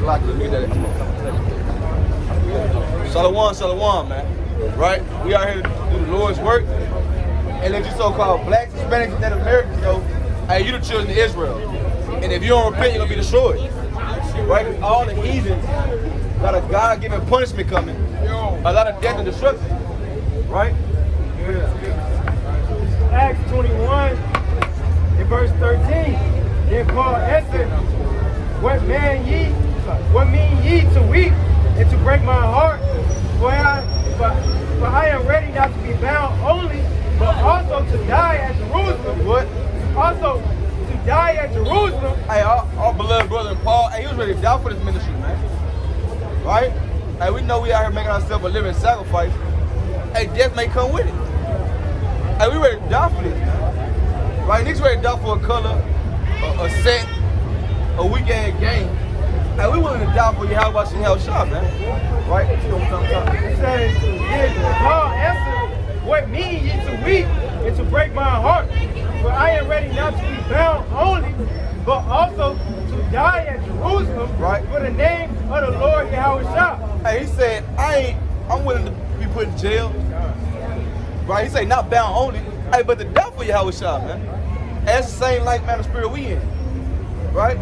Lock it. Get that. Shalom, man. Right? We out here to do the Lord's work. And let you so-called blacks, Hispanics, and Native Americans know, hey, you the children of Israel. And if you don't repent, you're going to be destroyed. Right? Because all the heathens got a God-given punishment coming. A lot of death and destruction. Right? Acts 21, in verse 13. Then Paul answered, what mean ye to weep and to break my heart? For I am ready not to be bound only, but also to die at Jerusalem. What? Also to die at Jerusalem. Hey, our beloved brother Paul, hey, he was ready to die for this ministry, man. Right? Hey, we know we out here making ourselves a living sacrifice. Hey, death may come with it. Hey, we ready to die for this, man. Right? Niggas ready to die for a color, a set, a weekend game. Hey, we willing to die for you. How about you hell shop, man? Right? It says, then Paul answered, what mean ye to weep and to break my heart? For I am ready not to be bound only, but also to die at Jerusalem, right, for the name of the Lord Yahushua. Hey, he said, I'm willing to be put in jail. Right? He said, not bound only. Hey, but to die for Yahushua, man. And that's the same like man of spirit we in. Right?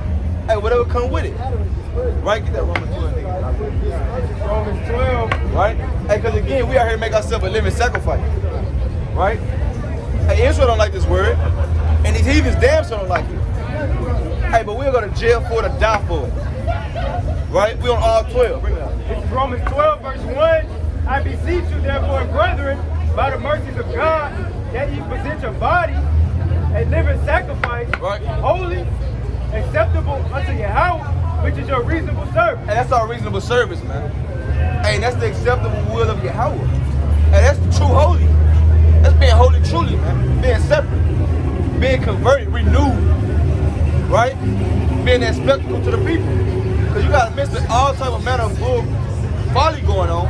Hey, whatever come with it. Right? Get that Romans 12, nigga. Romans 12. Right? Hey, because again, we out here to make ourselves a living sacrifice. Right? Hey, Israel don't like this word. And these heathens damn sure don't like it. Hey, but we're going to jail for it or die for it. Right? We on all 12. Bring it up. It's Romans 12, verse 1. I beseech you, therefore, brethren, by the mercies of God, that ye present your body a living sacrifice, right, holy, acceptable unto Yahweh, which is your reasonable service. And that's our reasonable service, man. Hey, that's the acceptable will of Yahweh. And that's the true holy. That's being holy truly, man. Being separate. Being converted, renewed. Right? Being that spectacle to the people. Because you got to miss all type of manner of bull folly going on.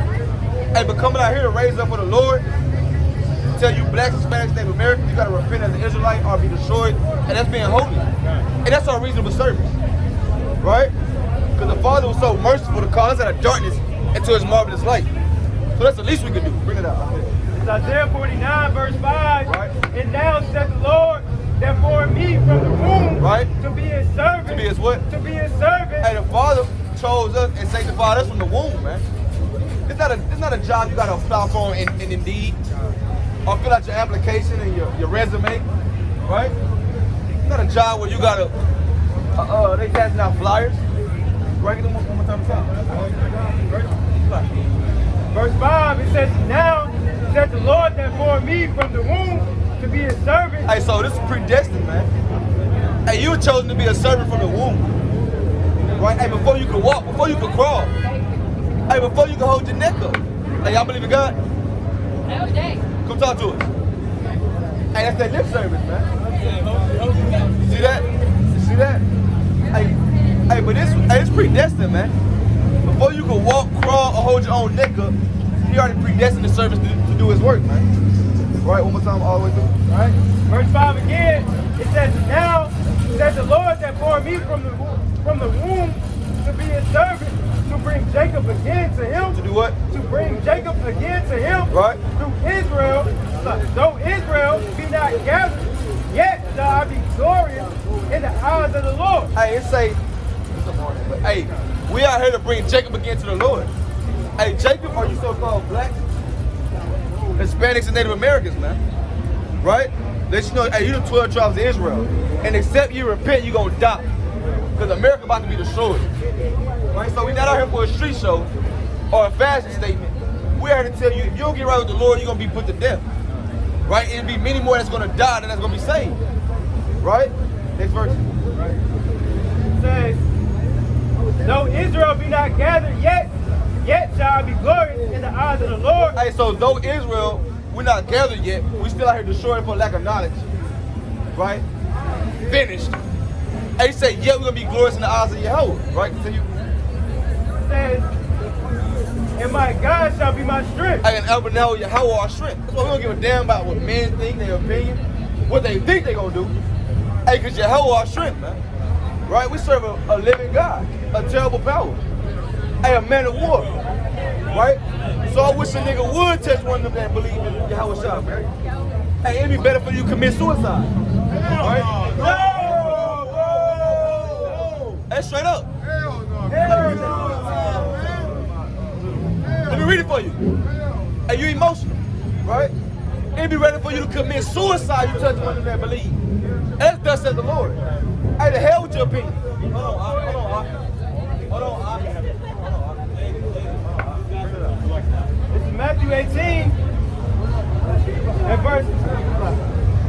And but coming out here to raise up for the Lord, tell you blacks, Hispanics, Native Americans, you got to repent as an Israelite or be destroyed. And that's being holy. And that's our reasonable service. Right? Because the Father was so merciful to call us out of darkness into his marvelous light. So that's the least we can do. Bring it out. It's Isaiah 49, verse 5. Right. And now said the Lord, that formed me from the womb, right, to be his servant. To be his what? To be his servant. Hey, the Father chose us and sanctified us from the womb, man. It's not a job you got to apply for in Indeed. Or fill out your application and your resume. Right? It's not a job where you got to, they passing out flyers. Right? Get them one more time. Verse 5, it says, now said the Lord that formed me from the womb to be his servant. Hey, so this is predestined, man. Hey, you were chosen to be a servant from the womb. Right? Hey, before you could walk, before you could crawl. Hey, before you could hold your neck up. Hey, y'all believe in God? Every day. Come talk to us. Hey, that's that lip service, man. See that? You see that? Hey, but it's predestined, man. Before you could walk, crawl, or hold your own neck up, he already predestined the service to do his work, man. Right, one more time, all the way through. All right. Verse 5 again, it says, now says the Lord that bore me from the womb to be his servant, to bring Jacob again to him. To do what? To bring Jacob again to him. Right. Through Israel, though Israel be not gathered, yet shall I be glorious in the eyes of the Lord. Hey, it say, hey, we out here to bring Jacob again to the Lord. Hey, Jacob, are you so-called blacks, Hispanics, and Native Americans, man? Right? Let you know, hey, you the 12 tribes of Israel. And except you repent, you gonna die. Because America about to be destroyed. Right? So we not out here for a street show or a fashion statement. We're here to tell you, if you don't get right with the Lord, you're gonna be put to death. Right? It'll be many more that's gonna die than that's gonna be saved. Right? Next verse. It says, though Israel be not gathered yet shall I be glorious in the eyes of the Lord. Hey, so though Israel, we're not gathered yet, we still out here destroyed for lack of knowledge. Right? Finished. Hey, he said, yeah, we're gonna be glorious in the eyes of Yahweh. Right? Continue. It says, and my God shall be my strength. Hey, and Albert now Yahweh our strength. That's why we don't give a damn about what men think, their opinion, what they think they're gonna do. Hey, because Yahweh our strength, man. Right? We serve a living God, a terrible power. Hey, a man of war, right? So I wish a nigga would touch one of them that believe in Yahweh Shah, man. Hey, it'd be better for you to commit suicide, right? Hey, straight up. Let me read it for you. Hey, you emotional, right? It'd be ready for you to commit suicide. You touch one of them that believe. That's thus says the Lord. Hey, the hell with your opinion. Hold on. This is Matthew 18.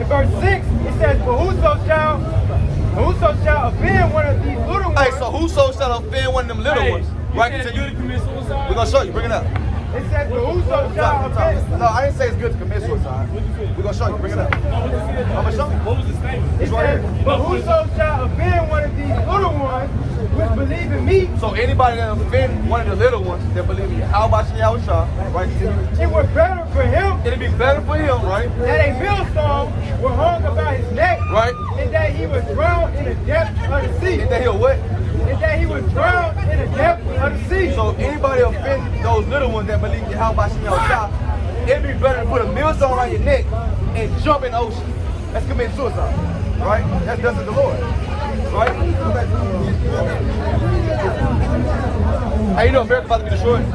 In verse 6, it says, "But whoso shall offend one of these little ones." Hey, so whoso shall offend one of them little ones? Right, continue. We're gonna show you. Bring it up. It says, "But whoso shall offend." No, I didn't say it's good to commit suicide. We're gonna show you. Bring it up. I'm gonna show you. What was the statement? It says, "But whoso shall offend one of these little ones which believe in me." So anybody that offend one of the little ones that believe in how about Yahweh Shah, right? It was better for him It'd be better for him, right? that a millstone were hung about his neck, Right. and that he was drowned in the depths of the sea. And that he'll what? And that he was drowned in the depths of the sea. So if anybody offend those little ones that believe in how about Yahweh Shah, it'd be better to put a millstone around your neck and jump in the ocean. That's committing suicide, right? That's thus is the Lord, right? How you know America's about to be destroyed?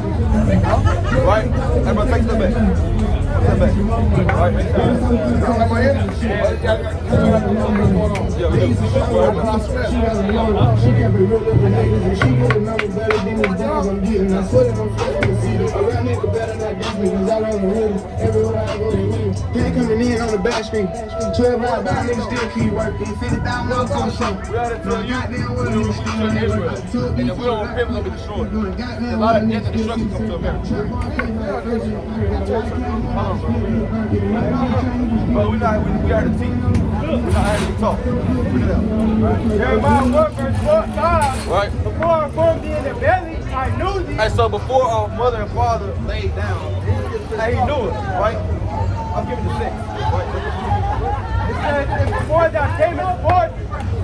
Right? Everybody take a step back. Step back. Right? Yeah, we do. Coming in on the back street, 12 hours by niggas still keep working. 50,000 miles on show. We gotta tell you, Israel. And if we don't repent, we're gonna be destroyed. A lot of death and destruction comes to America. But we gotta teach. We're not having to talk. Bring it out. Jeremiah 1 verse 5. Right. Before I formed thee in the belly, I knew thee. And so before our mother and father laid down, and he knew it, right? I'll give it to 6. Right? It says, "And before thou camest forth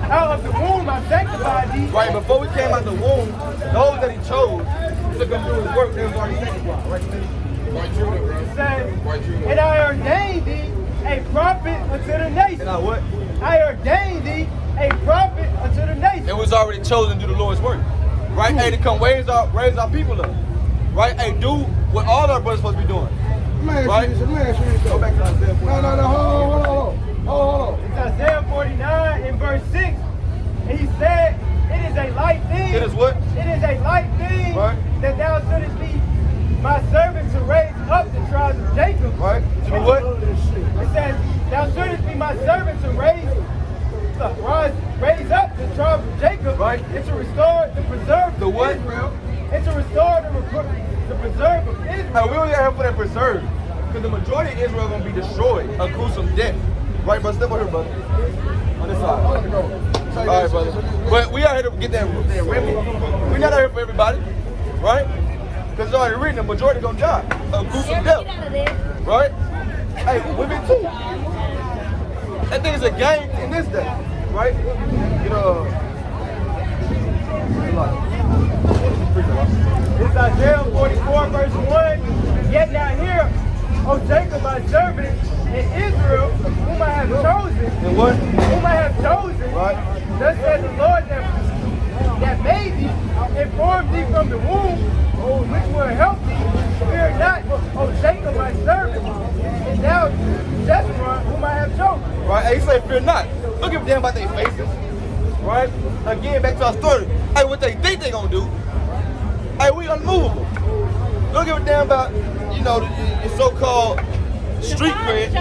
out of the womb, I sanctified thee." Right, before we came out the womb, those that he chose to come do his work, they was already sanctified, right? It says, "And I ordained thee a prophet unto the nation." And I what? I ordained thee a prophet unto the nation. It was already chosen to do the Lord's work. Right? Hey, to come raise our people up. Right? Hey, do what all our brothers supposed to be doing. Right? Go back to Isaiah 49. Hold on. It's Isaiah 49 in verse 6. And he said, "It is a light thing." It is what? It is a light thing, Right. that thou shouldest be my servant to raise up the tribes of Jacob. Right? To be what? It says, "Thou shouldest be my servant to raise up the tribes of Jacob." Right. And to restore the preserve The what? of Israel. And to restore the preserve of Hey, Israel. we only got help for that preserve. Because the majority of Israel going to be destroyed, a gruesome death. Right, brother? Step over here, brother. On this side. All right, brother. But we are here to get that remnant. We're not out here for everybody, right? Because it's already written, the majority going to die. A gruesome death. Right? Hey, women too. That thing is a game in this day, right? You know, It's Isaiah 44 verse 1. "Yet now hear, O Jacob my servant, and Israel, whom I have chosen." and what? Whom I have chosen. Right? Thus says the Lord that made thee, and formed thee from the womb, which will help thee. Fear not, O Jacob my servant, and thou Jeshurun, whom I have chosen. Right? Hey, he said, fear not. Don't give a damn about their faces. Right? Again, back to our story. Hey, what they think they gonna do. Hey, we unmovable. Don't give a damn about, you know, the so-called street cred.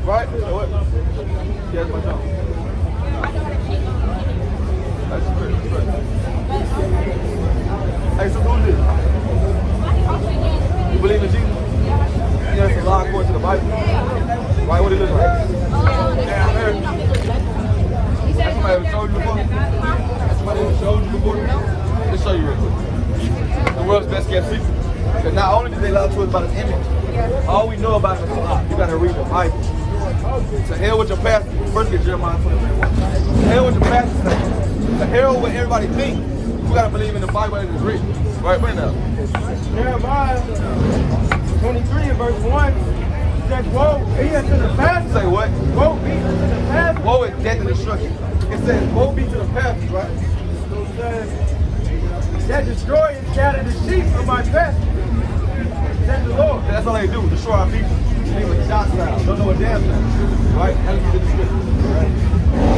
Right? So what? Yeah, that's my job. That's great. Hey, so who is this? You believe in Jesus? Yeah, it's a law according to the Bible. Right? What do it look like? Damn, there. Has somebody ever showed you before? Has somebody ever showed you before? Let's show you real quick. The world's best kept secret. Because not only do they lie to us about his image, all we know about him is a lot. You gotta read the Bible. To hell with your pastor. First get Jeremiah 23:1. To hell with your pastor say. To hell with everybody thinks. We gotta believe in the Bible as it's written. Right, bring it up. Jeremiah 23 and verse 1 says, woe be unto the pastors. Say what? Woe be unto the pastors. Woe is death and destruction. It says, woe be to the pastors, right? So it says, that destroy and scatter the sheep of my pasture. Says the Lord. That's all they do, destroy our people. They were docile, don't know a damn thing. Right? That's what the scripture. Right?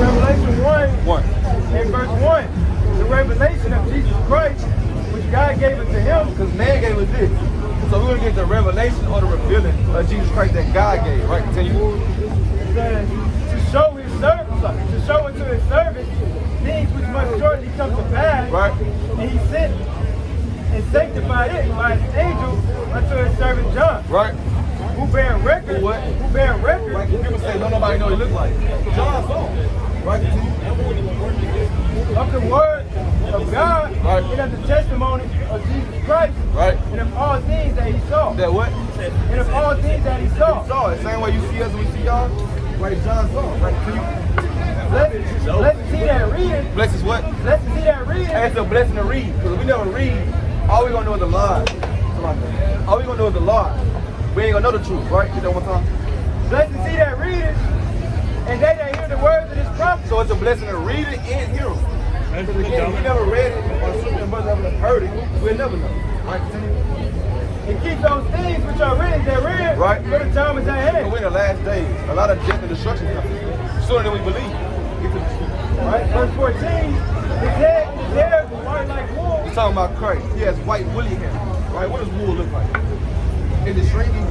Revelation 1 1. and verse 1. The revelation of Jesus Christ, which God gave it to him. Because man gave us this. So we're going to get the revelation or the revealing of Jesus Christ that God gave. Right? Continue. It says, to show his servant, to show unto his servant things which must shortly come to pass. Right. And he sent and sanctified it by his angel unto his servant John. Right. Who bear record? What? Who bear record? Right. People say, don't nobody know what he look like. John saw him. Right. Continue. Of the word of God, Right. and of the testimony of Jesus Christ, Right. and of all things that he saw. That what? And of all things that he saw. Saw it. Same way you see us when we see y'all. Right. John saw him. Right. Continue. Let's see that reading. Bless is what? Let's see that reading. And it's a blessing to read. Because if we never read, all we gonna know is the lie. All we gonna know is the lie. We ain't gonna know the truth, right? Get that one time. Blessed to see that reading, and they that hear the words of this prophet. So it's a blessing to read it and hear them. Because again, if we never read it, or sister and brother never heard it, we'll never know. Right? Continue. And keep those things which are written therein, Right. for the time is at And hand. we're in the last days. A lot of death and destruction coming. Sooner than we believe. Get to the truth. Right? Verse 14, his hair was white like wool. We're talking about Christ. He has white woolly hair. Right? What does wool look like? Is it shrinking?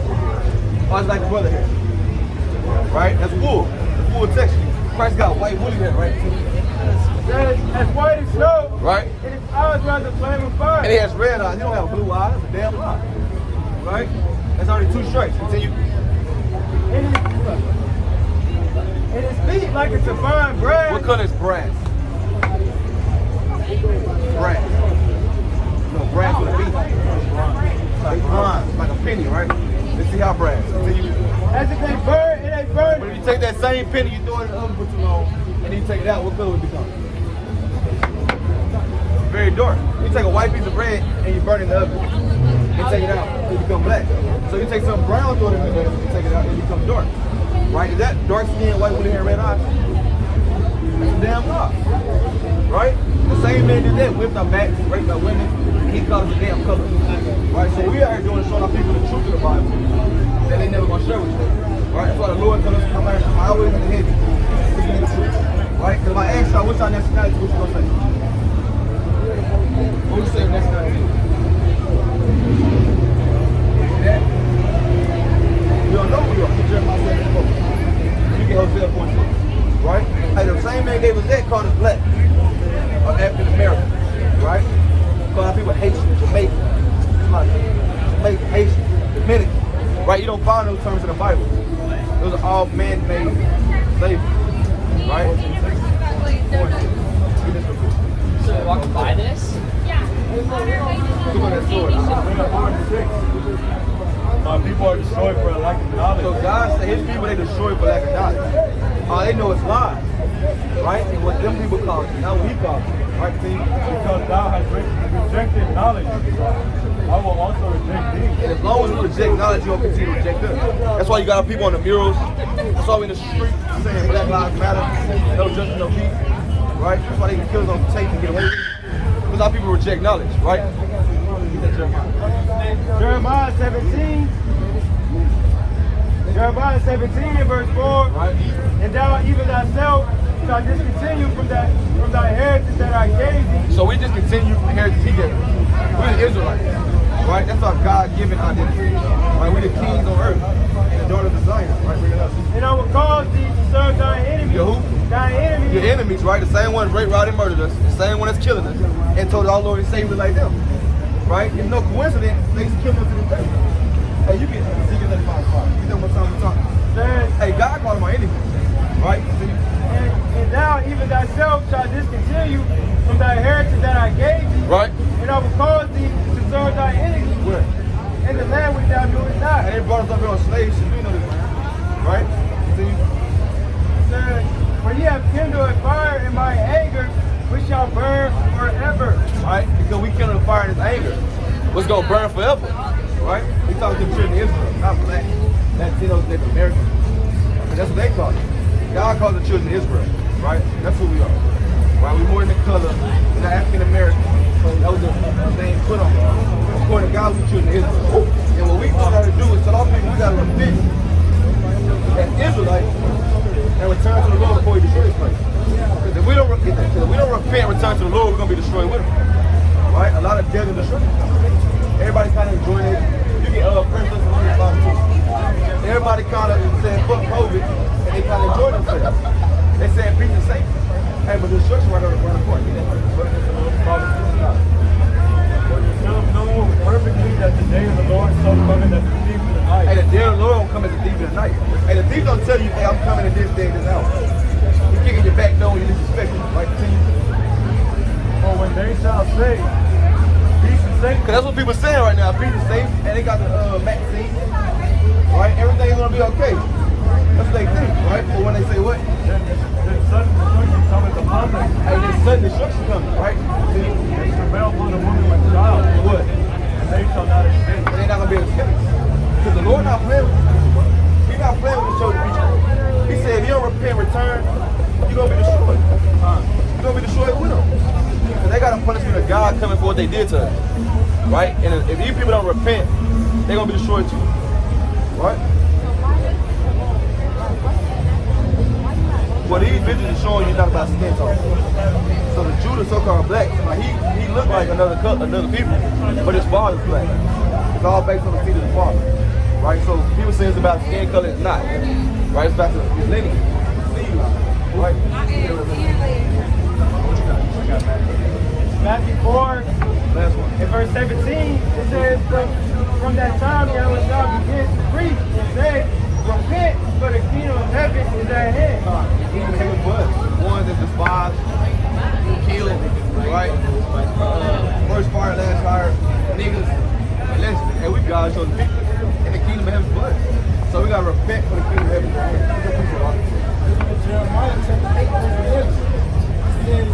Or is it like the brother hair? Right? That's wool. It's wool texture. Christ got white woolly hair, right? Says, as white as snow, Right? and his eyes were as a flame of fire. And he has red eyes. He don't have blue eyes. That's a damn lie. Right? That's already 2 strikes. Continue. And his feet like a fine brass. What color is brass? Brass. No, brass with a beat. Like bronze, like a penny, right? Let's see how brass. Continue. As if they burn, it ain't burning. But if you take that same penny, you throw it in the oven for too long, and then you take it out, what color would it become? Very dark. You take a white piece of bread and you burn it in the oven. You take it out, it become black. So you take some brown, throw it in the oven, you take it out, it becomes dark. Right? Is that dark skin, white woolly hair, red eyes? That's a damn lie. Right? The same man did that, whipped our backs, raped our women, and he called us a damn color. Right? So we are doing showing our people the truth of the Bible that they never gonna share with you. Right? That's why the Lord told us to come out from our ways in the head. Right? Because if I ask y'all what's our nationality, what you gonna say? What would you say nationality? You don't know who you are. Jeremiah 7:4. You get Hosea 4:6. Right? Hey, the same man gave us that, called us black. Or African American. Right? Called our people Haitian, Jamaican. Jamaican, Haitian, Dominican. Right? You don't find those terms in the Bible. Those are all man-made slavery. Right? So we're walking by this? Look at that sword. My people are destroyed for a lack of knowledge. So God said his people, they destroy for lack of knowledge. All they know is lies. Right? And what them people call it, not what he calls it. Right? See? Because thou hast rejected knowledge, I will also reject thee. And as long as you reject knowledge, you'll continue to reject us. That's why you got our people on the murals. That's why we in the street saying Black Lives Matter, no justice, no peace. Right? That's why they can kill us on tape and get away with it. Because our people reject knowledge, right? Jeremiah 17. Jeremiah 17 and verse 4. Right? And thou even thyself shalt discontinue from thy heritage that I gave thee. So we just continue from the heritage he gave us. We're the Israelites. Right? That's our God-given identity. Right? We're the kings on earth. And the daughters of Zion. Right? Bring it up. And I will cause thee to serve thine enemies. Your who? Thine enemies. Your enemies, right? The same one that's raped, robbed, and murdered us. The same one that's killing us. And told our Lord and Savior like them. Right? It's no coincidence they kill us to this day. Hey, you get Ezekiel 35:5. You know what time we're talking. Says, Hey, God called them our enemies. Right? and thou even thyself shalt discontinue from thy heritage that I gave thee. Right? And I will cause thee to serve thy enemies. Where? In the land which thou knewest not. And they brought us up here on slave ship. We know this, man. Right? See? Says, for ye have kindled a fire in my anger which shall burn forever. Right? Because we kindle the fire in his anger. What's gonna burn forever? Right? We talking to the children of Israel, not black. Latinos, Native Americans. And that's what they call it. God calls the children of Israel. Right? That's who we are. Right? We're more than the color. We're not African American. That was the name put on us. According to God, we're children of Israel. And what we try to do is tell our people we gotta repent as Israelites and return to the Lord before he destroys this place. Because if we don't repent and return to the Lord, we're gonna be destroyed with him. Right? A lot of death and destruction. Everybody kind of enjoying it. You get Prince on your phone too. Everybody kind of saying fuck COVID and they kind of enjoy themselves. They saying peace and safety. Hey, but the destruction right around the corner. Let them know perfectly that the day of the Lord is so coming that the thief in the night. Hey, the day of the Lord won't come as a thief in the night. Hey, the thief don't tell you, hey, I'm coming at this day, this hour. He's kicking your back door when you disrespect him, right? Or when they shall say, peace and safety. Because that's what people saying right now, peace and safety, and they got the vaccine, right? Everything's going to be okay. That's what they think, right? But when they say what? Then sudden destruction cometh upon them. Hey, there's sudden destruction coming, right? See? And travail upon a woman with child. What? And they shall not escape. And they're not going to be able to escape. Because the Lord not playing with you. He's not playing with the children of people. He said, if you don't repent and return, you're going to be destroyed. You're going to be destroyed with them. Because they got a punishment of God coming for what they did to us. Right? And if these people don't repent, they're going to be destroyed too. Right? Well, these pictures are showing you nothing about skin tone. So the Judah, so-called black, he looked like another people, but his father's black. It's all based on the seed of the father. Right? So people say it's about skin color, it's not. Right? It's about his lineage, seed line. Right? Matthew 4, Last one. in verse 17, it says, from that time Yahweh shall begin to preach and say, repent, for the kingdom of heaven is at hand. The kingdom of heaven was one that's despised, killed, right? First fire, last fire, niggas, lesbians. And we gotta show the people. And the kingdom of heaven was. So we gotta repent for the kingdom of heaven is at hand. Jeremiah chapter 8, verse 11. It says,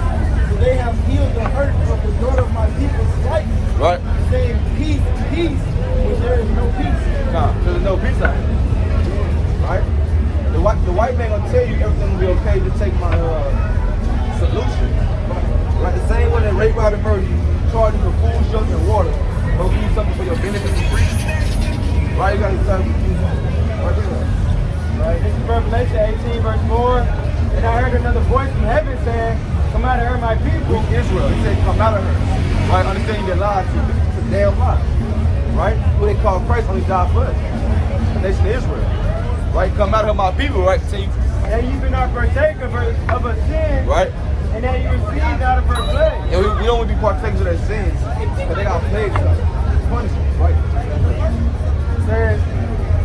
they have healed the hurt of the daughter of my people slightly. Right? Saying peace, peace, when there is no peace. Nah, there's no peace out here. Right? The white man gonna tell you everything will be okay, just take my solution. Right? The same way that rape, robbery, murder, you charge you for food, shelter, and water. They'll give you something for your benefit for free. Right? You gotta start right there. Right, this is Revelation 18, verse 4. And I heard another voice from heaven saying, come out of her, my people. Israel. He said, come out of her. Right? Understand you get lied to. It's a damn lie. Right? Who they call Christ only died for us. The nation of Israel. Right? Come out of her, my people. Right? So you, And you've been not partaker of a sin. right? And that you received out of her plague. And we don't want to be partakers of their sins. But they got plagues. Punishment. Right? It says,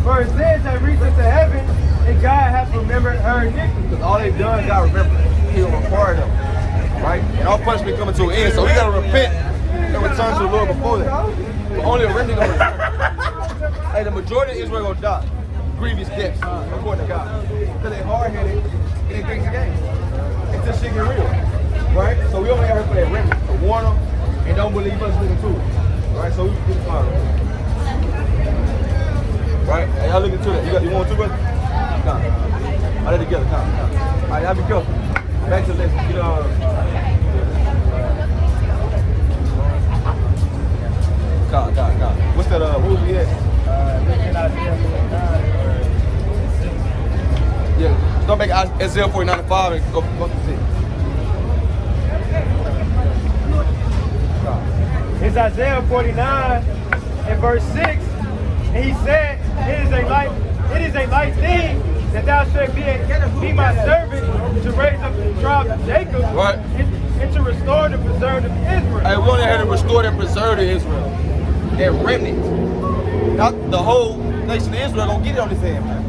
for her sins have reached unto heaven, and God hath remembered her iniquity. Because all they've done, God remember. He'll require them. Right? And all punishment coming to an end. So we got to repent and return to the Lord before that. But only a remnant gonna return. Hey, the majority of Israel gonna die. Grievous deaths, according to God. Because they hard-headed and they think the game. It's just shit get real. Right? So we only got here for that remnant. To warn them and don't believe us looking to it. Right? So we get smart. Right? Hey, y'all looking to that. You want to, brother? Come. All that together, come. All right, y'all be careful. Back to this. God. What's that, what was we at? Yeah, don't make Isaiah 49:5 and go to 6. It's Isaiah 49 and verse 6. And he said, it is a light thing that thou shalt be my servant to raise up the tribe of Jacob, right, and to restore the preserved of Israel. Hey, we only had to restore and preserve the Israel. That remnant. Not the whole nation of Israel don't get it on this hand, man.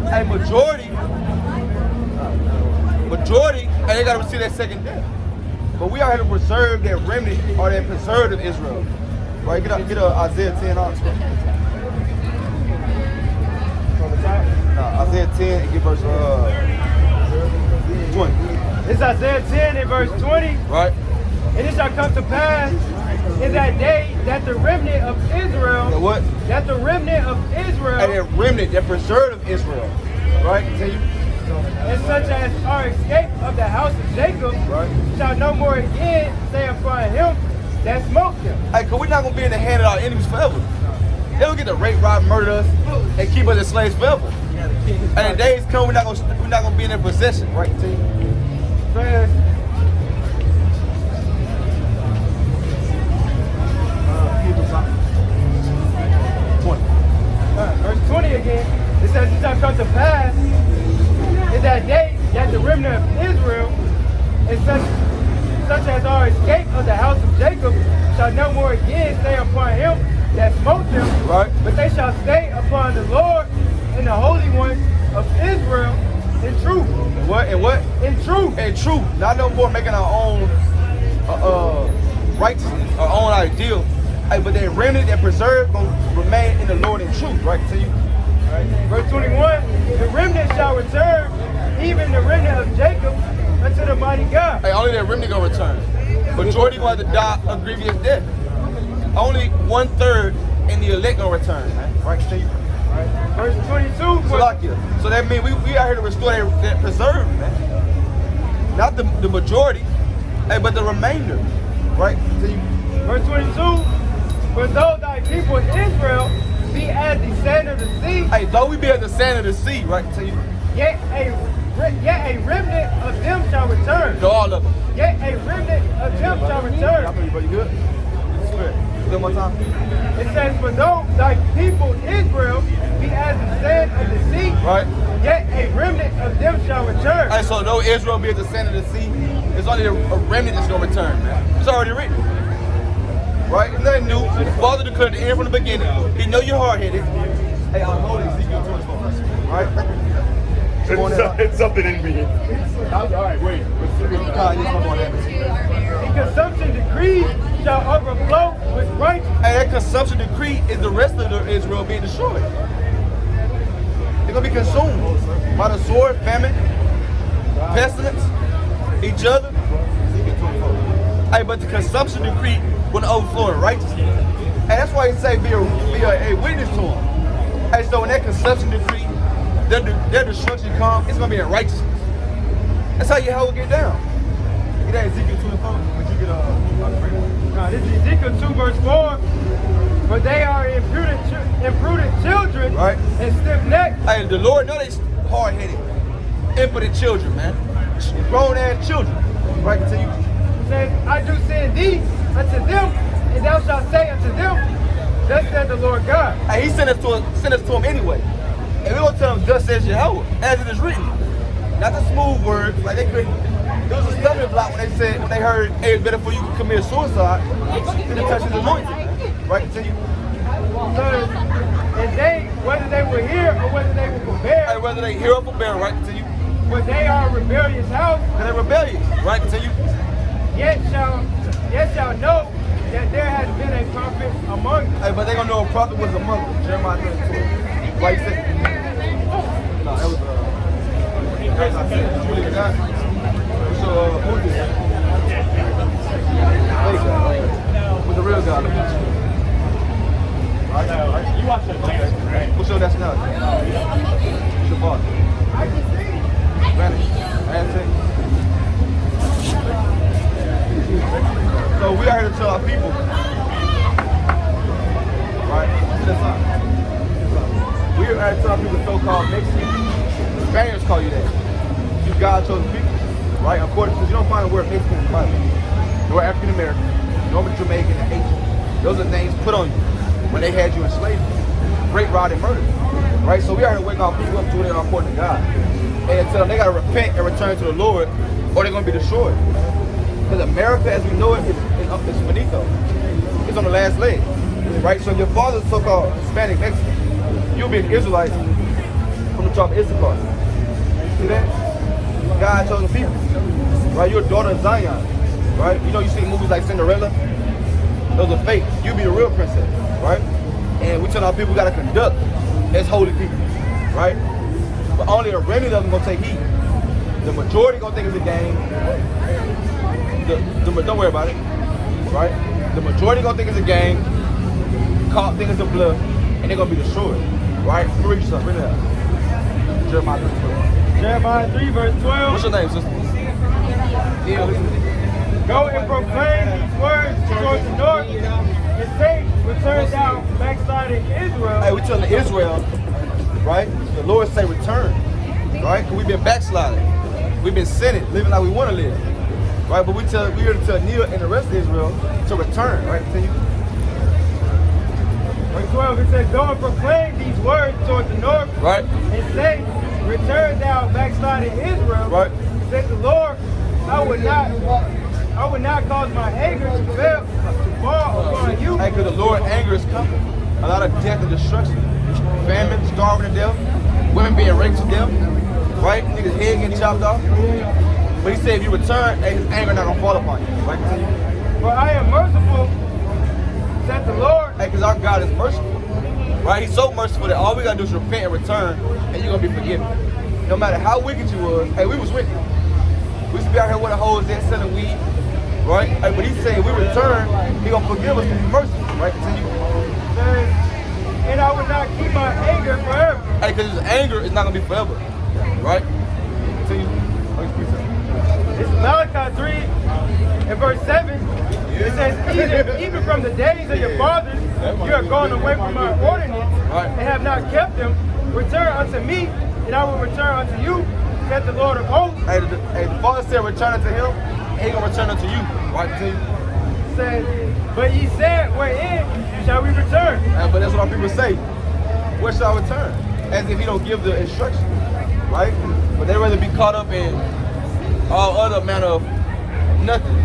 Hey, majority, and they gotta receive that second death. But we are here to preserve that remnant or that preserved of Israel. Right, get Isaiah 10 on. Isaiah 10 and get verse 20. It's Isaiah 10 and verse 20. Right? And it shall come to pass in that day that the remnant of Israel, And what? that the remnant of Israel, And that remnant, that preserved of Israel. Right? Continue. and such as are escaped of the house of Jacob, Right. shall no more again say upon him that smote them. Hey, cause we're not gonna be in the hand of our enemies forever. They will get to rape, rob, murder us, and keep us as slaves forever. And the days come, we're not gonna be in their possession, right? Continue. Says, verse 20 again, it says, it shall come to pass in that day that the remnant of Israel, and such as are escaped of the house of Jacob, shall no more again stay upon him that smote them, Right. but they shall stay upon the Lord and the Holy One of Israel in truth. And what? And what? In truth. And truth. Not no more making our own righteousness, our own ideal. Hey, but that remnant that preserved gonna remain in the Lord in truth, right? Continue. Right. Verse 21, the remnant shall return, even the remnant of Jacob, unto the mighty God. Hey, only that remnant gonna return. Majority gonna have to die a grievous death. Only 1/3 in the elect gonna return, man. Right? Continue. Right. Verse 22, So that means we are here to restore that preserve, man. Not the majority, hey, but the remainder. Right? Continue. verse 22, but though thy people Israel be as the sand of the sea, Hey, though we be at the sand of the sea, right? Continue. yet a remnant of them shall return. To all of them. Yet a remnant of them shall I return. feel you, bro. You good? Swear. Say one more time. It says, for though thy people Israel be as the sand of the sea, Right? yet a remnant of them shall return. Hey, so though Israel be at the sand of the sea, it's only a remnant that's gonna return, man. It's already written. Right? It's nothing new. The Father declared the end from the beginning. He know you're hard-headed. Hey, I'm holding Ezekiel 24. Right? It's something in me. All right, wait. The consumption decree shall overflow with righteousness. Hey, that consumption decree is the rest of Israel being destroyed. They're gonna be consumed by the sword, famine, pestilence, each other. Hey, but the consumption decree will overflow in righteousness. And that's why he say be a witness to him. Hey, so when that consumption decree, their destruction come, it's gonna be in righteousness. That's how your hell will get down. Get that Ezekiel 24, but you get Now, this is Ezekiel 2 verse 4. For they are imprudent children, Right. and stiff-necked. Hey, the Lord know they hard-headed, impotent children, man. Grown-ass children. Right, continue. Says, I do send thee unto them, and thou shalt say unto them, thus said the Lord God. Hey, he sent us to him anyway. And we're gonna tell him, thus says Yahweh, as it is written. Not the smooth words, like they couldn't. There was a stumbling block when they heard, hey, it's better for you to commit suicide than to touch his anointing. Right, continue. Says, and they, whether they will hear or whether they will Hey, forbear, whether they hear or forbear, right, continue. for they are a rebellious house, And they're rebellious, right, continue. yet shall know that there has been a prophet among them. Hey, but they gonna know a prophet was among them. Jeremiah 32. Why you say? No, that was that's not it. You believe in God? So who is this? Fake God. Who's the real God? Right? You watch that dance, right? What's your nationality? What's your father? Spanish. So we are here to tell our people, right? We are here to tell our people so-called Mexicans. The Spaniards call you that. You God chosen people, right? According to, you don't find the word Mexican in the Bible. Nor African American, nor Jamaican and Haitian. Those are names put on you when they had you in slavery. Rape, robbed, and murder. Right? So we are here to wake our people up to it according to God. And tell them they gotta repent and return to the Lord, or they're gonna be destroyed. Because America as we know it is finito. It's on the last leg. Right? So if your father's so-called Hispanic Mexican, you'll be an Israelite from the tribe of Issachar. See that? God chosen people. Right? You're a daughter of Zion. Right? You know you see movies like Cinderella? Those are fake. You be the real princess. Right? And we tell our people gotta conduct as holy people. Right? But only a remnant of them gonna take heed. The majority gonna think it's a game. Don't worry about it, right? The majority gonna think it's a game. Cop think it's a bluff, and they're gonna be destroyed, right? Read yourself, read it out. Jeremiah 3:12. Jeremiah 3 verse 12. What's your name, sister? Go and proclaim these words towards the north, and say, return thou backsliding Israel. Hey, we telling Israel, right? The Lord say return, right? We've been backsliding. We've been sinning, living like we want to live, right? But we're here to tell Neil and the rest of Israel to return, right? Continue. Verse 12, it says, go and proclaim these words towards the north, Right. and say, return thou backsliding Israel. Right. Said the Lord, I would not cause my anger to fall upon you. Hey, because the Lord's anger is coming. A lot of death and destruction. Famine, starving to death. Women being raped to death. Right? Niggas' head getting chopped off. But he said if you return, hey, his anger not going to fall upon you. Right? Continue. For I am merciful, said the Lord. Hey, because our God is merciful. Right? He's so merciful that all we got to do is repent and return, and you're going to be forgiven. No matter how wicked you was, hey, we was wicked. We used to be out here with a hose there selling weed. Right? Hey, but he's saying if we return, he's going to forgive us and be merciful. Right? Continue. And I will not keep my anger forever. Hey, because his anger is not going to be forever. Right? Continue. It's Malachi 3 and verse 7. It says, even from the days of your fathers, you have gone away from my ordinance, and have not kept them. Return unto me, and I will return unto you, said the Lord of hosts. Hey, the Father said return unto him, and he going to return unto you. Right? Continue. It says, but ye said, wherein shall we return? But that's what our people say. Where shall I return? As if he don't give the instruction. Right? But they'd rather be caught up in all other manner of nothing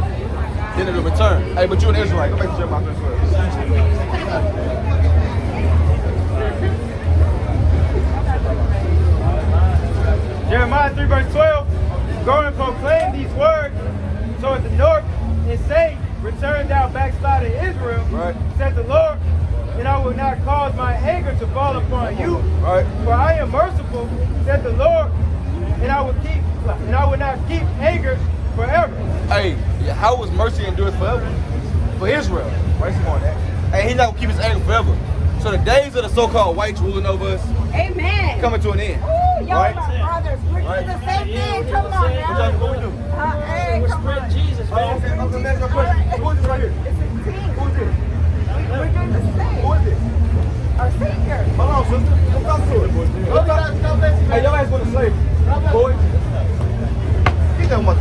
than to return. Hey, but you're an Israelite. Go back to Jeremiah 3:12. Jeremiah 3 verse 12. Go and proclaim these words toward the north, and say, return thou backsliding Israel, Right. said the Lord, and I will not cause my anger to fall upon you. Right. For I am merciful, said the Lord, and I will not keep anger forever. Hey, how was mercy endures forever? For Israel. Right? Come on, that. Hey, he's not going to keep his anger forever. So the days of the so-called whites ruling over us Amen. coming to an end. Ooh, y'all Right? are brothers. We're doing the same thing. Come on now. What we do? Hey, We're come spreading on. Jesus, man. Okay, let me ask you a question. Who is this right here? It's a team. Who is this? We're doing the Who same. is this? Our senior. Hold on, sister. Come talk to us. Hey, your ass going to slavery. Boy. Get that one.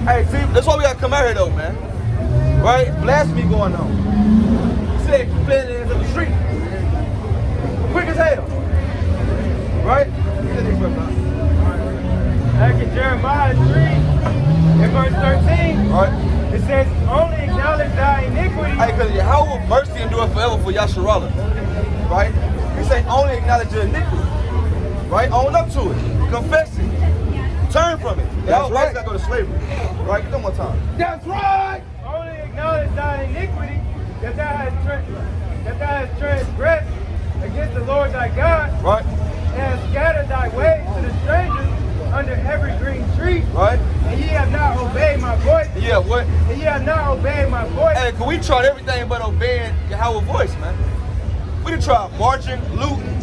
Hey, see, that's why we got to come out here, though, man. Right? Blasphemy going on. You said you playing it in the street. Quick as hell. Right? Back in Jeremiah 3 and verse 13, Right? it says, only acknowledge thy iniquity. Hey, because Yahweh mercy endure forever for Yasharallah. Right? He say only acknowledge your iniquity. Right? Own up to it. Confess it. Turn from it. That's right. Got to go to slavery. Right? Get them one time. That's right. Only acknowledge thy iniquity that thou hast transgressed against the Lord thy God, Right? and hast scattered thy ways to the strangers under every green tree. Right? And ye have not obeyed my voice. Yeah, what? And ye have not obeyed my voice. Hey, cause we tried everything but obeying Yahweh's voice, man. We done tried marching, looting,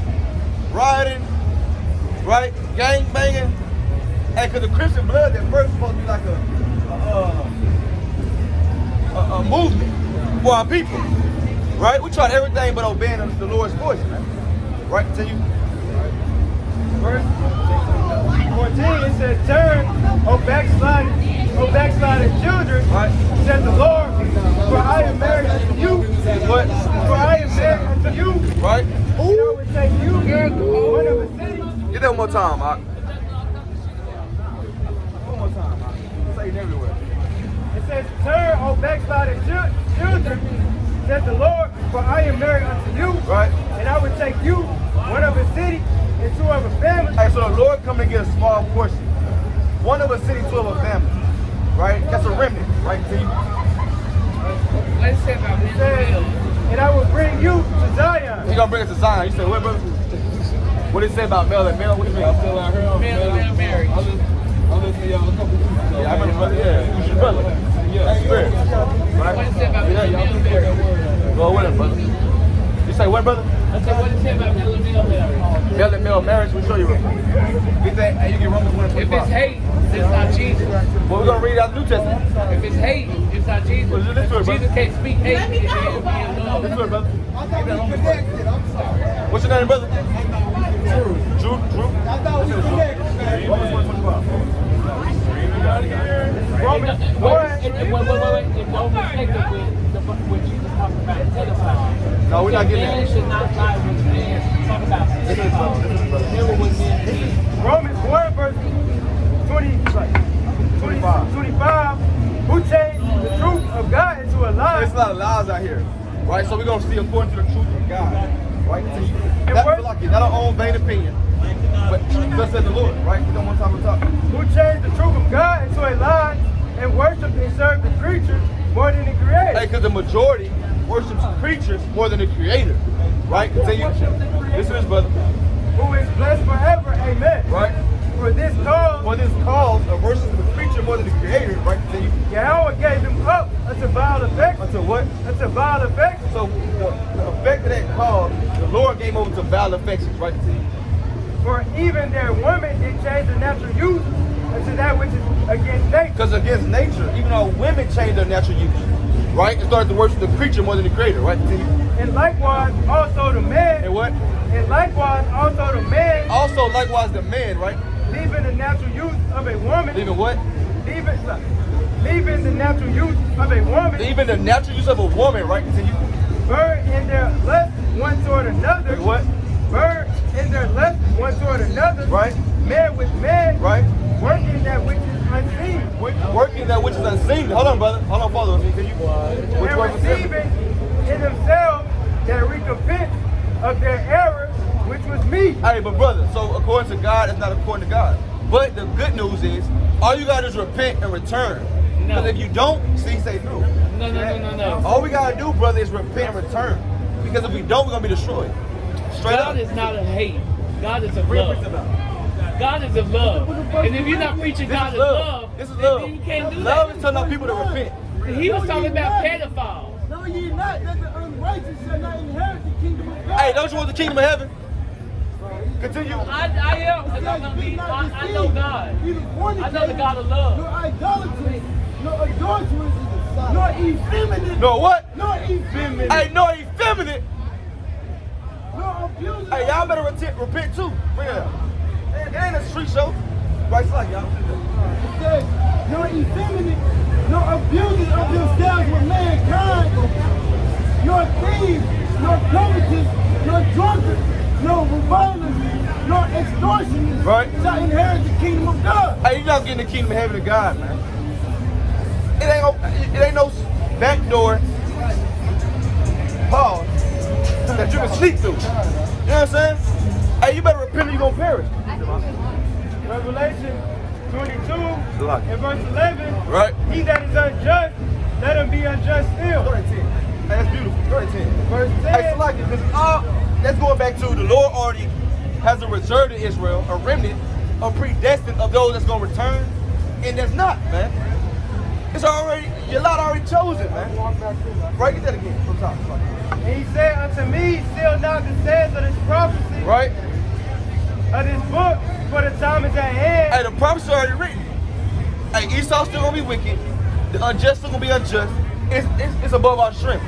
rioting, right? Gang banging. Hey, cause the Christian blood at first supposed to be like a movement for our people. Right? We tried everything but obeying the Lord's voice, man. Right? Continue. Verse 14, it says, turn, O backsliding children, Right? said the Lord, for I am married unto you. What? For I am married unto you. Right? And I would take you, one of the city. Get that one more time, Mark. One more time, Mark. Say it everywhere. It says, turn, O backsliding children, said the Lord, for I am married unto you. Right? And I would take you, one of a city, and two of a family. Hey, so the Lord come to get a small portion. One of a city, two of a family. Right? That's a remnant, right? See? Let's say about It says, and I will bring you to Zion. He gonna bring us to Zion. You said, what, brother? What did it say about male and male? What do you mean? Male and Mary. listened to y'all a couple weeks ago. Yeah, I remember, brother. Yeah, you was your brother. Yeah, spirit. Right? What is it about Mel marriage? Go with him, brother. You say what, brother? I said, what is it about Mel marriage? Male and male marriage, we'll show you real quick. Get that, and you get Romans 1:25. If it's hate, it's not Jesus. Well, we're going to read out the New Testament. If it's hate, it's not Jesus. Well, listen to it, brother. Jesus can't speak hate if it ain't being love. Listen to it, brother. I thought we connected. I'm sorry. What's your name, brother? Drew? Drew? I thought we connected. Romans 1:25. Romans 1. Wait. If don't mistake it with Jesus talking about pedophiles. No, we're not getting Man that. should not lie with man. Talk about pedophiles. Never with men. This is Romans 1 verse 25. Who changed the truth of God into a lie? There's a lot of lies out here, right? So we're going to see according to the truth of God, right? That's like it, not our own vain opinion, but thus said the Lord, right? We don't want to talk. Who changed the truth of God into a lie and worshiped and served the creature more than the creator? Hey, because the majority worships creatures more than the creator, right? Continue. Listen to this, brother, Who is blessed forever, amen. right? For this cause of worshiping the creature more than the creator, right? Continue. Yahweh gave them up unto vile effects. Until what? Unto vile effects. So the effect of that cause, the Lord gave over to vile affections, right? Continue. For even their women did change their natural use unto that which is against nature. Because against nature, even though women changed their natural use, right? And started to worship the creature more than the creator, right? Continue. And likewise also the man. And what? And likewise also the man, Also, likewise, the man, right? leaving the natural use of a woman. Leaving what? Leaving the natural use of a woman. Even the natural use of a woman, right? Continue. Burn in their lust one toward another. Wait, what? Burn in their lust one toward another. Right? Man with man. Right? Working that which is unseen. Working that which is unseen. Hold on, brother. Hold on, follow me. Can you? Which And one was it? receiving in themselves that recompense of their error, which was me. Hey, but brother, so according to God, it's not according to God. But the good news is, all you gotta do is repent and return. No. Because if you don't, see, say no. No. All we gotta do, brother, is repent and return. Because if we don't, we're gonna be destroyed. Straight God up. is not a hate. God is of love. God is of love. And if you're not preaching This God is is love, This is then love. you can't do Love that. is telling our people to repent. He was talking about pedophiles. No, ye not, that the unrighteous shall not inherit the kingdom of God. Hey, don't you want the kingdom of heaven? Continue. I am, because I know God. I know the God of Nor love. idolatry, nor adulterers, nor effeminate, No what? nor effeminate, Hey, no effeminate. nor abusers. Hey, y'all better repent too. Bring it up. It ain't a street show. Right, it's like y'all. It says, nor effeminate, nor abusers of themselves with mankind, nor thieves, nor covetous, nor drunkards, nor revilers, nor extortioners Right. shall inherit the kingdom of God. Hey, you're not getting the kingdom of heaven of God, man. It ain't no back door, pause, that you can sneak through. You know what I'm saying? Hey, you better repent or you're gonna perish. Revelation 22 Look. and verse 11. Right? He that is unjust, let him be unjust still. Go to 10. Hey, that's beautiful. Go to 10. Verse 10. Hey, so like it, because that's going back to the Lord already has a reserve to Israel, a remnant, a predestined of those that's gonna return, and that's not, man. It's already, your lot already chosen, man. Right? Get that again from top. And he said unto me, seal not the sayings of this prophecy Right? of this book, for the time is at hand. Hey, the prophecy already written. Hey, Esau's still gonna be wicked. The unjust still gonna be unjust. It's above our strength,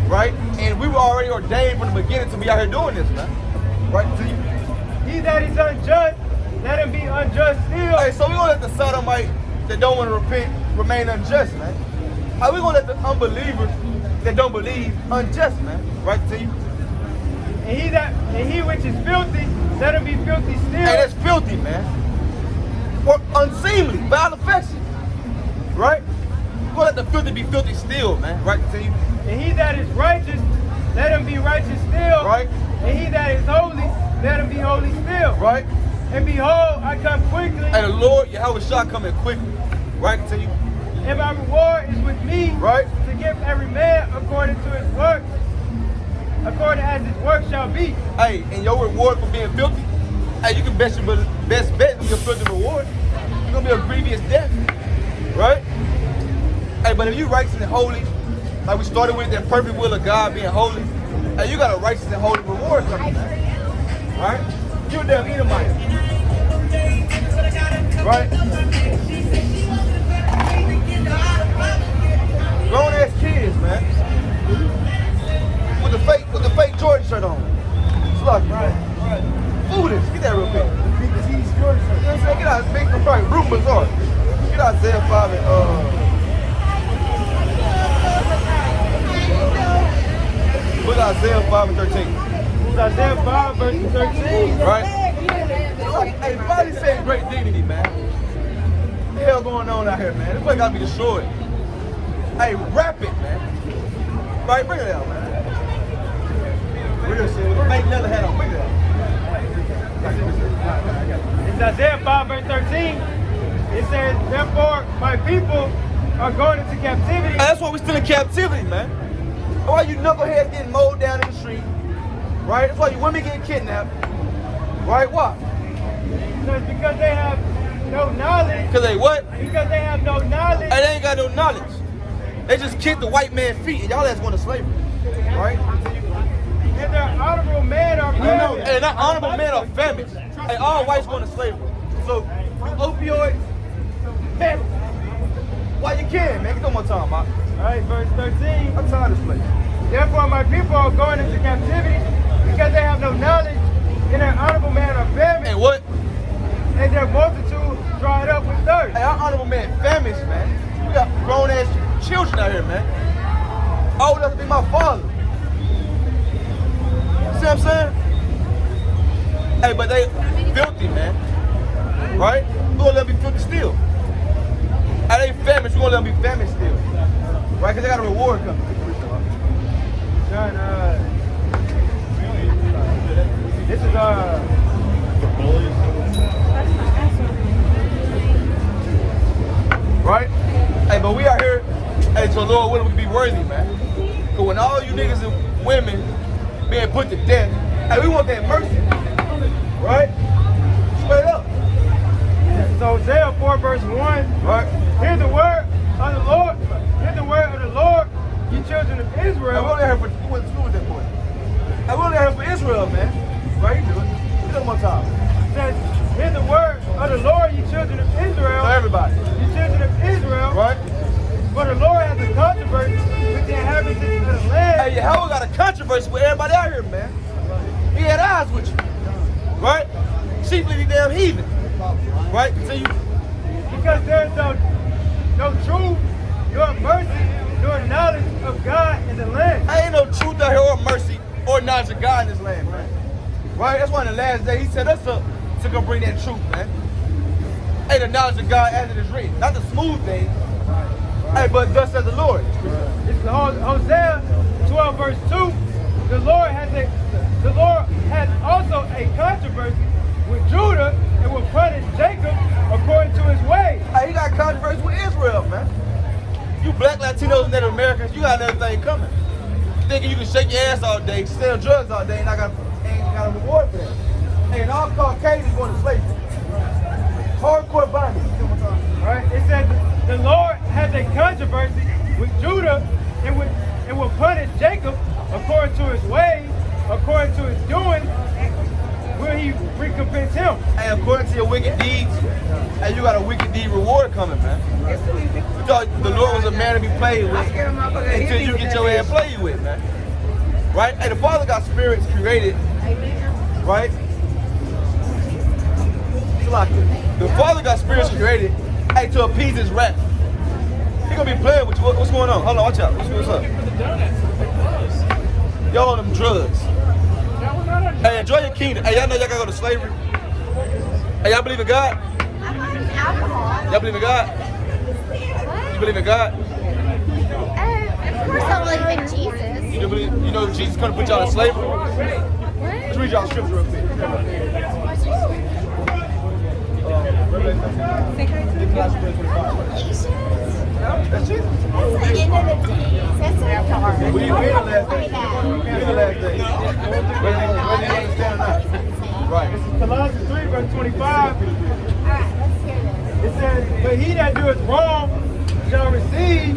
right? And we were already ordained from the beginning to be out here doing this, man. Right? So He that is unjust, let him be unjust still. hey, so we gonna let the sodomite that don't want to repent remain unjust, man. How we gonna let the unbelievers that don't believe unjust, man? Right? To you. And he which is filthy, let him be filthy still. Hey, that's filthy, man. Or unseemly, vile affection. Right? We're gonna let the filthy be filthy still, man. Right? To you. And he that is righteous, let him be righteous still. Right? And he that is holy, let him be holy still. Right? And behold, I come quickly, And the Lord, Yahweh Shah coming quickly. Right? To you. and my reward is with me, Right? to give every man according to his work, according as his work shall be. Hey, and your reward for being filthy, hey, you can bet your best bet on your filthy reward. gonna be a grievous death, right? Hey, but if you righteous and holy, like we started with that perfect will of God being holy, hey, you got a righteous and holy reward coming, man. Right? You're a damn Edomite. Right? Grown ass kids, man. With the fake Jordan shirt on. Sluck, right? Fool this. Get that real quick. Big T's Jordan shirt. You know what I'm saying? Get out. Make them right. Room Bazaar. Get out Isaiah 5 and Look at Isaiah 5 and 13. It's Isaiah 5 verse 13. Right? Hey, body saying great dignity, man. What the hell going on out here, man? This place got to be destroyed. Hey, rap it, man. Right, bring it out, man. Real shit. Fake leather hat on. Bring it out. It's Isaiah 5 verse 13. It says, therefore my people are going into captivity. Hey, that's why we still in captivity, man. That's why you knuckleheads getting mowed down in the street. Right? That's why you women getting kidnapped. Right? Why? Because they have no knowledge. Because they what? Because they have no knowledge. Hey, they ain't got no knowledge. They just kicked the white man's feet and y'all ass going to slavery. Right? And their honorable men are famished. And not honorable men are famished. Hey, all whites going to slavery. So, opioids, man, why you can, man? Get one more time, man. Alright, verse 13. I'm tired of this place. Therefore my people are going into captivity because they have no knowledge, and their honorable men are famished. And what? And their multitude dried up with thirst. Hey, our honorable man famished, man. We got grown ass children out here, man. Old enough to be my father. See what I'm saying? Hey, but they filthy, man. Right? We're gonna let them be filthy still. Hey, they famished, we're gonna let them be famished still. Right? Because they got a reward coming. John, this is right? Hey, but we out here, hey, so Lord willing, we can be worthy, man. Because when all you niggas and women being put to death, hey, we want that mercy. Right? Straight up. so Hosea 4 verse 1. Right? Hear the word of the Lord. Hear the word of the Lord, you children of Hey, we Israel. only here for, who went to school with that boy? Hey, we only here for Israel, man. Right? You do it. Get one more time. It says, hear the word of the Lord, you children of Israel. So everybody. You children of Israel. Right? For the Lord has a controversy with the inhabitants of the land. Hey, Yahweh got a controversy with everybody out here, man. He had eyes with you. Right? Chiefly the damn heathen. Right? Continue. Because there is no truth, nor mercy, nor knowledge of God in the land. I ain't no truth out here or mercy or knowledge of God in this land, man. Right? That's why in the last day he set us up to come bring that truth, man. Hey, the knowledge of God as it is written. Not the smooth things. Hey, but thus says the Lord. It's Hosea 12 verse 2. The Lord has also a controversy with Judah and will punish Jacob according to his ways. Hey, he got controversy with Israel, man. You black Latinos and Native Americans, you got another thing coming. Thinking you can shake your ass all day, sell drugs all day, and ain't got a reward for that. Hey, and all Caucasians going to slavery. Hardcore bondage. Right? It says the Lord has a controversy with Judah and will punish Jacob according to his ways, according to his doing, will he recompense him. Hey, according to your wicked deeds, hey, you got a wicked deed reward coming, man. You thought the Lord was a man to be played with until you get your ass played with, man. Right? Hey, the Father got spirits created, right? The Father got spirits created, hey, to appease his wrath. He gonna be playing with you. What's going on? Hold on, watch out. What's up? Y'all on them drugs. Hey, enjoy your kingdom. Hey, y'all know y'all gotta go to slavery. Hey, y'all believe in God? Y'all believe in God? You believe in God? Of course I believe in Jesus. You know Jesus couldn't put y'all in slavery? Let's read y'all scripture real quick. That's Jesus. What do you mean the last day? The last day. Whether you understand or not. Right. Colossians 3 verse 25. It says, says, but he that doeth wrong shall receive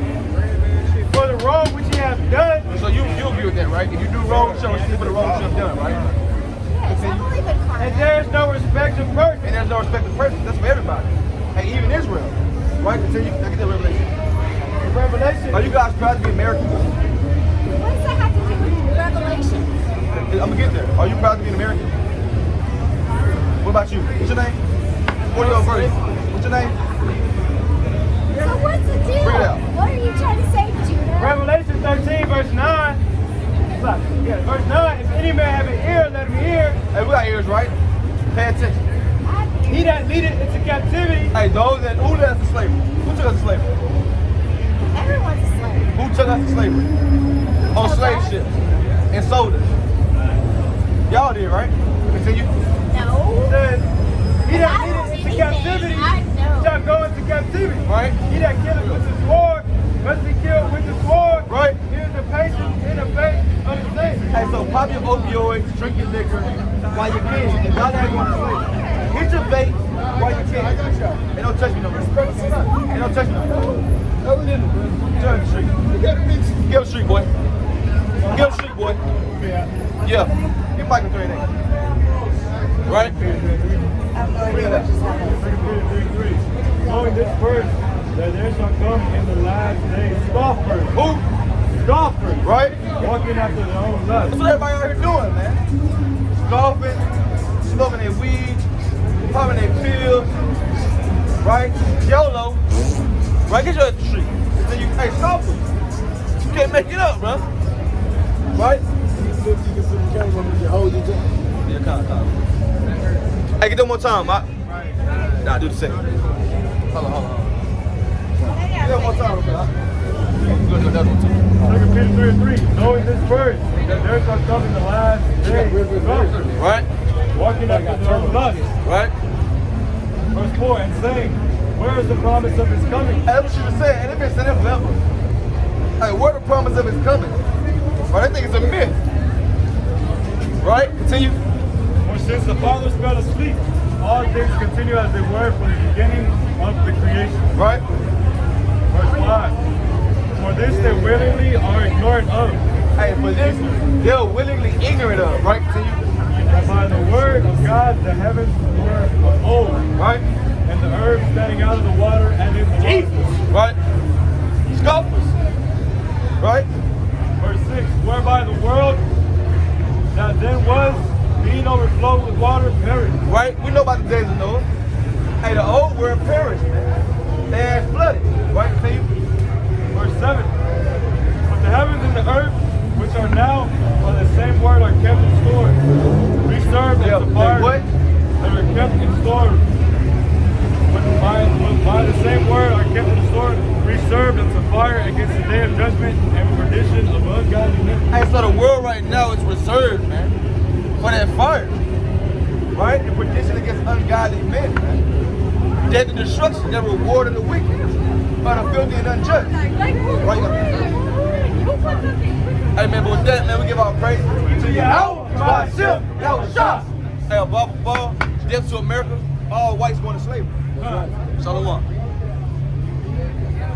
for the wrong which he hath done. So you agree with that, right? If you do wrong, you shall receive for the wrong you have done, right? Yes, I believe in karma. And there is no respect of person. And there's no respect of persons. That's for everybody. Hey, even Israel, right? Continue. Now get that revelation. Revelation. Are you guys proud to be Americans? What does that have to do with Revelation? I'm gonna get there. Are you proud to be an American? What about you? What's your name? 40-year-old version. What's your name? So what's the deal? Bring it out. What are you trying to say, Judah? Revelation 13, verse 9. Look, yeah, verse 9. If any man have an ear, let him hear. Hey, we got ears, right? Pay attention. He that leadeth into captivity. Hey, those that who led us to slavery? Who took us to slavery? Everyone's a slave. Who took us to slavery? On slave ships and sold us. Y'all did, right? Continue. No. Says, he I that don't leadeth see into anything. captivity I know. shall go into captivity. Right? He that killeth with the sword must be killed with the sword. Right? Here's the patience in the faith of the saints. Hey, so pop your opioids, drink your liquor while you can. If y'all ain't going to sleep, hit your vape while you can. They don't touch me no more. They don't touch me no more. Turn the street. Give a street, boy. Give a street, boy. Yeah. Get Michael 3 8. Right? Knowing this verse, that there shall come in the last days scoffers. Who? Scoffers. Right? Walking after their own lust. That's what everybody out here doing, man. Scoffing, smoking their weed, popping their pills, right? YOLO, right? Get your ass to the street. Then you, hey, scoffers. You can't make it up, bro. Right? Yeah, come. Hey, get that one more time, Mike. Nah, do the same. Hold on. Get that one more time, bro. Good, another one too. 2 Peter 3:3. Knowing this verse, that there shall come in the last days scoffers. Right? Walking after their own lust. Right? Verse 4, and saying, where is the promise of his coming? Hey, that's what she was saying, and they've been saying that forever. Hey, where the promise of his coming? Right? They think it's a myth. Right? Continue. For since the fathers fell asleep, all things continue as they were from the beginning of the creation. Right? Verse 5. For this they willingly are ignorant of. Hey, for this, they're willingly ignorant of. Right? Continue. That by the word of God the heavens were of old. Right? And the earth standing out of the water and in the waters. Right? Scoffers. Right? Verse 6. Whereby the world that then was, being overflowed with water, perished. Right? We know about the days of Noah. Hey, the old world perished, man. They had flooded. Right? Continue. Verse 7. But the heavens and the earth, which are now by the same word, are kept in store. Reserved as a fire. What? That are kept in store. By the same word are kept in store, reserved as a fire against the day of judgment and perdition of ungodly men. Hey, so the world right now is reserved, man, for that fire. Right? And perdition against ungodly men, man. Death and destruction, the reward of the wicked, by the filthy and unjust. Right? Hey, man, but with that, man, we give our praise to Yahweh, by Hashem, Yahweh Shah. Hey, above all, death to America, all whites going to slavery. Shalom.